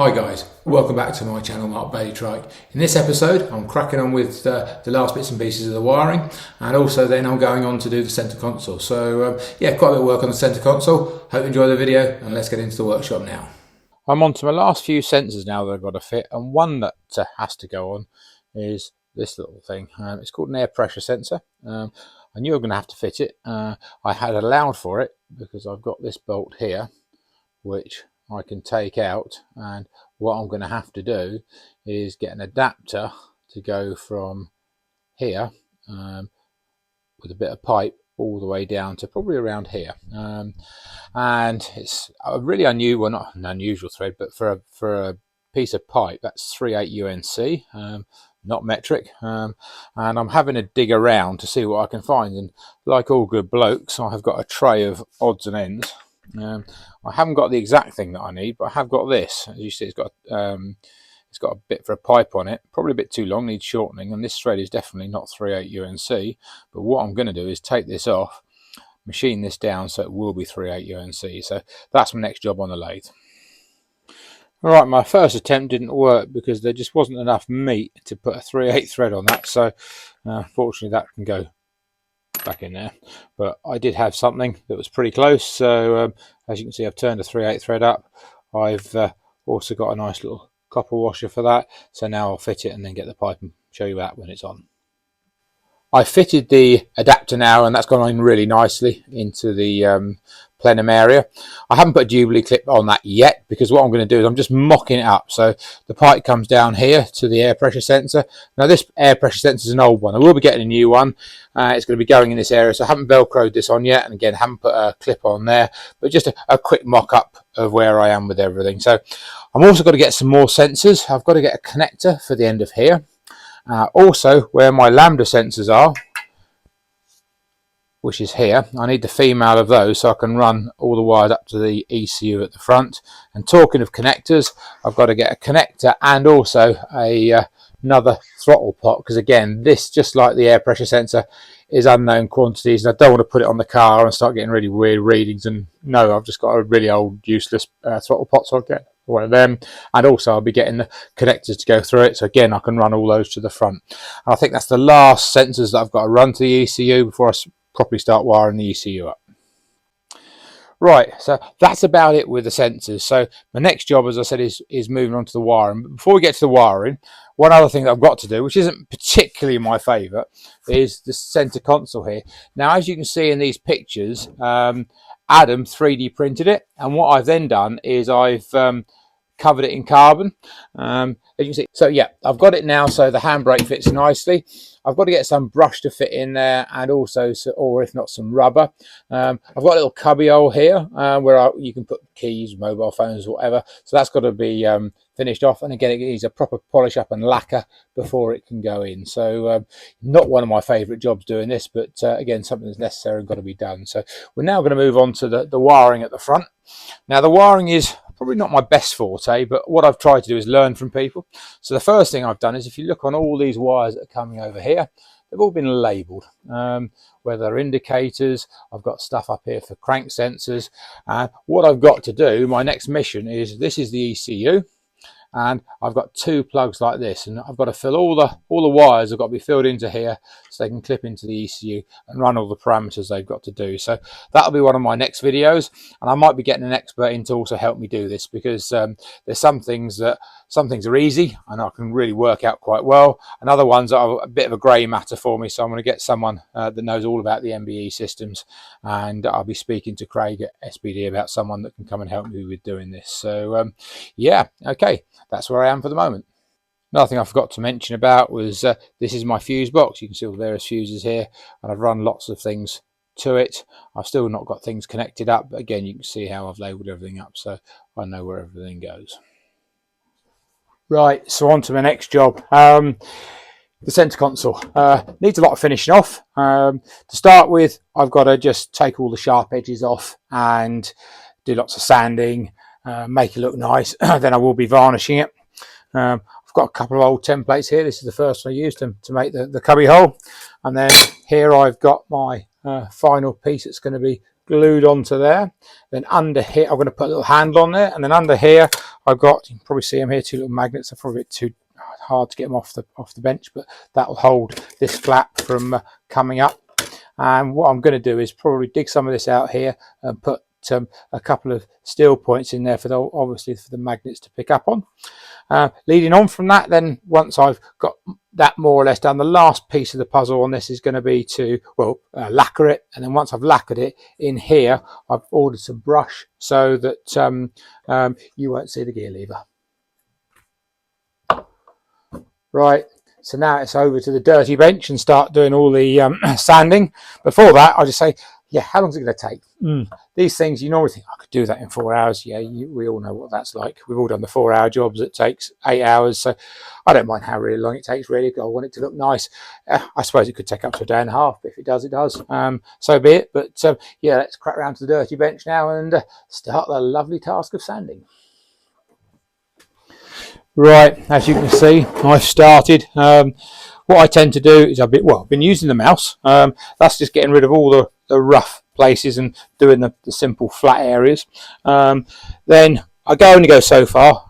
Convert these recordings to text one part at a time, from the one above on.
Hi guys, welcome back to my channel, Mark Bailey Trike. In this episode I'm cracking on with the last bits and pieces of the wiring, and also then I'm going on to do the centre console. So yeah, quite a bit of work on the centre console. Hope you enjoy the video, and let's get into the workshop now. I'm on to my last few sensors now that I've got to fit, and one that has to go on is this little thing. It's called an air pressure sensor. I knew I was going to have to fit it. I had allowed for it because I've got this bolt here which I can take out, and what I'm going to have to do is get an adapter to go from here with a bit of pipe all the way down to probably around here, and it's a really unusual, well, not an unusual thread, but for a piece of pipe that's 3/8 UNC, not metric, and I'm having to dig around to see what I can find, and like all good blokes I have got a tray of odds and ends. I haven't got the exact thing that I need, but I have got this. As you see, it's got a bit for a pipe on it, probably a bit too long, needs shortening, and this thread is definitely not 3/8 UNC. But what I'm going to do is take this off, machine this down so it will be 3/8 UNC. So that's my next job on the lathe. Alright, my first attempt didn't work because there just wasn't enough meat to put a 3/8 thread on that, so fortunately that can go back in there, but I did have something that was pretty close. So as you can see, I've turned a 3/8 thread up. I've also got a nice little copper washer for that, so now I'll fit it and then get the pipe and show you that when it's on. I fitted the adapter now, and that's gone in really nicely into the plenum area. I haven't put a Jubilee clip on that yet because what I'm going to do is I'm just mocking it up. So the pipe comes down here to the air pressure sensor. Now this air pressure sensor is an old one. I will be getting a new one. It's going to be going in this area, so I haven't velcroed this on yet, and again haven't put a clip on there, but just a quick mock up of where I am with everything. So I'm also got to get some more sensors. I've got to get a connector for the end of here. Also where my lambda sensors are, which is here, I need the female of those so I can run all the wires up to the ECU at the front. And talking of connectors, I've got to get a connector and also another throttle pot, because again this, just like the air pressure sensor, is unknown quantities, and I don't want to put it on the car and start getting really weird readings. And no, I've just got a really old useless throttle pot, so I'll get one of them, and also I'll be getting the connectors to go through it, so again I can run all those to the front. And I think that's the last sensors that I've got to run to the ECU before I properly start wiring the ECU up. Right, so that's about it with the sensors. So my next job, as I said, is moving on to the wiring. But before we get to the wiring, one other thing that I've got to do, which isn't particularly my favourite, is the centre console here. Now, as you can see in these pictures, Adam 3D printed it, and what I've then done is I've covered it in carbon, as you can see. So yeah, I've got it now so the handbrake fits nicely. I've got to get some brush to fit in there, and also, or if not, some rubber. I've got a little cubby hole here where you can put keys, mobile phones, whatever. So that's got to be finished off, and again it needs a proper polish up and lacquer before it can go in. So not one of my favourite jobs doing this, but again something that's necessary and got to be done. So we're now going to move on to the wiring at the front. Now the wiring is probably not my best forte, but what I've tried to do is learn from people. So the first thing I've done is, if you look on all these wires that are coming over here, they've all been labelled, whether they're indicators. I've got stuff up here for crank sensors, and what I've got to do, my next mission is, this is the ECU, and I've got two plugs like this, and I've got to fill all the wires have got to be filled into here so they can clip into the ECU and run all the parameters they've got to do. So that'll be one of my next videos, and I might be getting an expert in to also help me do this, because there's some things are easy and I can really work out quite well, and other ones are a bit of a grey matter for me. So I'm going to get someone that knows all about the MBE systems, and I'll be speaking to Craig at SBD about someone that can come and help me with doing this. So yeah, okay, that's where I am for the moment. Another thing I forgot to mention about was this is my fuse box. You can see all the various fuses here, and I've run lots of things to it. I've still not got things connected up, but again you can see how I've labelled everything up, so I know where everything goes. Right, so on to my next job. The centre console needs a lot of finishing off. To start with, I've got to just take all the sharp edges off and do lots of sanding, make it look nice. Then I will be varnishing it. I've got a couple of old templates here. This is the first one I used to make the cubby hole, and then here I've got my final piece that's going to be glued onto there. Then under here, I'm going to put a little handle on there, and then under here, I've got, you can probably see them here, two little magnets. They're probably a bit too hard to get them off the bench, but that will hold this flap from coming up. And what I'm going to do is probably dig some of this out here and put a couple of steel points in there for obviously for the magnets to pick up on. Leading on from that, then once I've got that more or less done, the last piece of the puzzle on this is going to be to lacquer it. And then once I've lacquered it in here, I've ordered some brush so that you won't see the gear lever. Right, so now it's over to the dirty bench and start doing all the sanding. Before that, I'll just say, yeah, how long is it going to take? These things, you normally think, I could do that in 4 hours. Yeah, we all know what that's like. We've all done the 4-hour jobs. It takes 8 hours. So I don't mind how really long it takes, really. I want it to look nice. I suppose it could take up to a day and a half, but if it does, it does. So be it. But yeah, let's crack around to the dirty bench now and start the lovely task of sanding. Right, as you can see, I've started. What I tend to do is I've been using the mouse. That's just getting rid of all the rough places and doing the simple flat areas. Then I only go so far,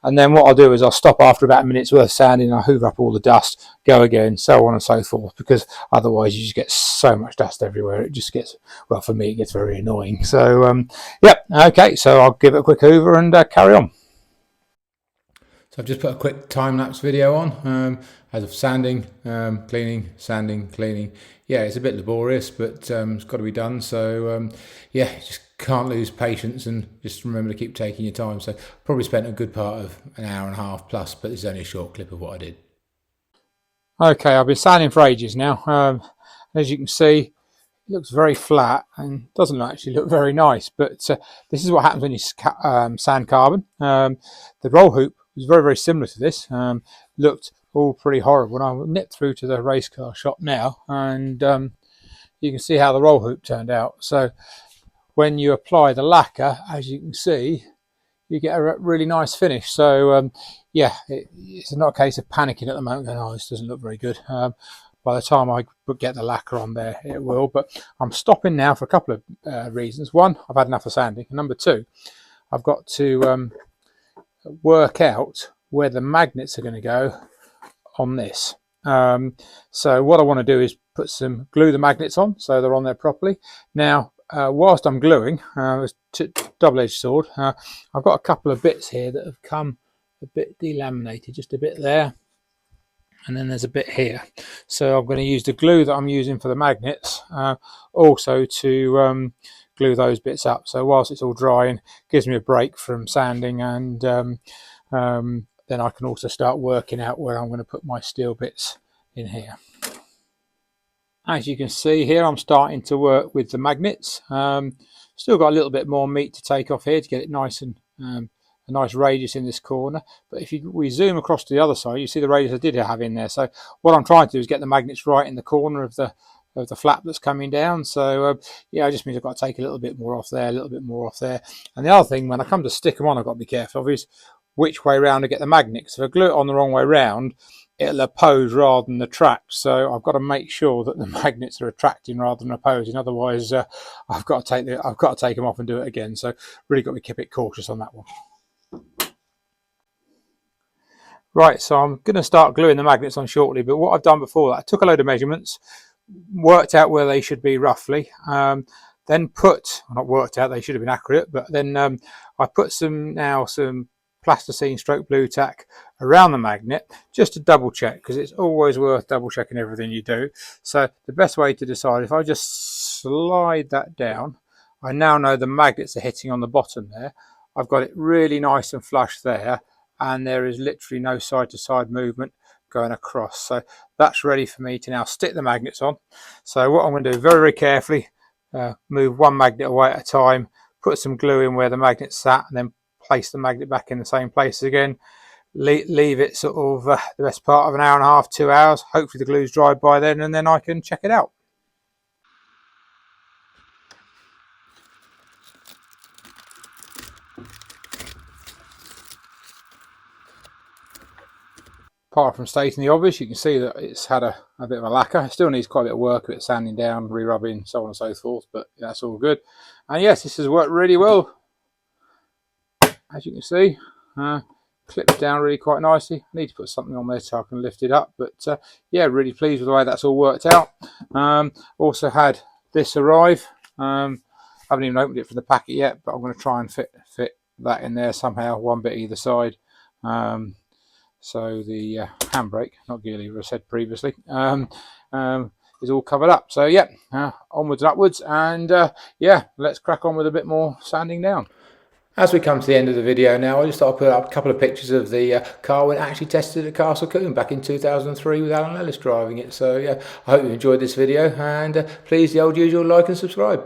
and then what I'll do is I'll stop after about a minute's worth of sanding. I'll hoover up all the dust, go again, so on and so forth, because otherwise you just get so much dust everywhere. It just gets, well, for me, it gets very annoying. So, yep, okay, so I'll give it a quick hoover and carry on. So I've just put a quick time-lapse video on as of sanding, cleaning, sanding, cleaning. Yeah, it's a bit laborious, but it's got to be done. So yeah, you just can't lose patience and just remember to keep taking your time. So probably spent a good part of an hour and a half plus, but it's only a short clip of what I did. Okay, I've been sanding for ages now. As you can see, it looks very flat and doesn't actually look very nice, but this is what happens when you sand carbon. The roll hoop was very, very similar to this. Looked all pretty horrible. And I'll nip through to the race car shop now, and you can see how the roll hoop turned out. So when you apply the lacquer, as you can see, you get a really nice finish. So yeah, it's not a case of panicking at the moment going, oh, this doesn't look very good. By the time I get the lacquer on there, it will. But I'm stopping now for a couple of reasons. One, I've had enough of sanding. And number two, I've got to work out where the magnets are going to go on this. So what I want to do is glue the magnets on so they're on there properly. Now, whilst I'm gluing, it's double-edged sword, I've got a couple of bits here that have come a bit delaminated, just a bit there. And then there's a bit here. So I'm going to use the glue that I'm using for the magnets also to glue those bits up. So whilst it's all drying, gives me a break from sanding, and then I can also start working out where I'm going to put my steel bits in here. As you can see here, I'm starting to work with the magnets. Still got a little bit more meat to take off here to get it nice and a nice radius in this corner. But if we zoom across to the other side, you see the radius I did have in there. So what I'm trying to do is get the magnets right in the corner of the flap that's coming down. So yeah, it just means I've got to take a little bit more off there, a little bit more off there. And the other thing, when I come to stick them on, I've got to be careful of is which way round to get the magnets. If I glue it on the wrong way round, it'll oppose rather than attract. So I've got to make sure that the magnets are attracting rather than opposing. Otherwise, I've got to take them off and do it again. So really got to keep it cautious on that one. Right, so I'm going to start gluing the magnets on shortly, but what I've done before that, I took a load of measurements, worked out where they should be roughly, then not worked out, they should have been accurate, but then I put some plasticine stroke blue tack around the magnet just to double check, because it's always worth double checking everything you do. So the best way to decide, if I just slide that down, I now know the magnets are hitting on the bottom there. I've got it really nice and flush there, and there is literally no side-to-side movement going across. So that's ready for me to now stick the magnets on. So what I'm going to do, very, very carefully, move one magnet away at a time, put some glue in where the magnet's sat, and then place the magnet back in the same place again. Leave it sort of the best part of an hour and a half, 2 hours. Hopefully the glue's dried by then, and then I can check it out. Apart from stating the obvious, you can see that it's had a bit of a lacquer. It still needs quite a bit of work, a bit of sanding down, re-rubbing, so on and so forth, but that's all good. And yes, this has worked really well, as you can see. Clips down really quite nicely. I need to put something on there so I can lift it up, but yeah, really pleased with the way that's all worked out. Also had this arrive. Haven't even opened it from the packet yet, but I'm going to try and fit that in there somehow, one bit either side. So the handbrake, not gear lever, I said previously, is all covered up. So yeah, onwards and upwards, and yeah, let's crack on with a bit more sanding down. As we come to the end of the video now, I just thought I'd put up a couple of pictures of the car when it actually tested at Castle Combe back in 2003 with Alan Ellis driving it. So yeah, I hope you enjoyed this video, and please, the old usual, like and subscribe.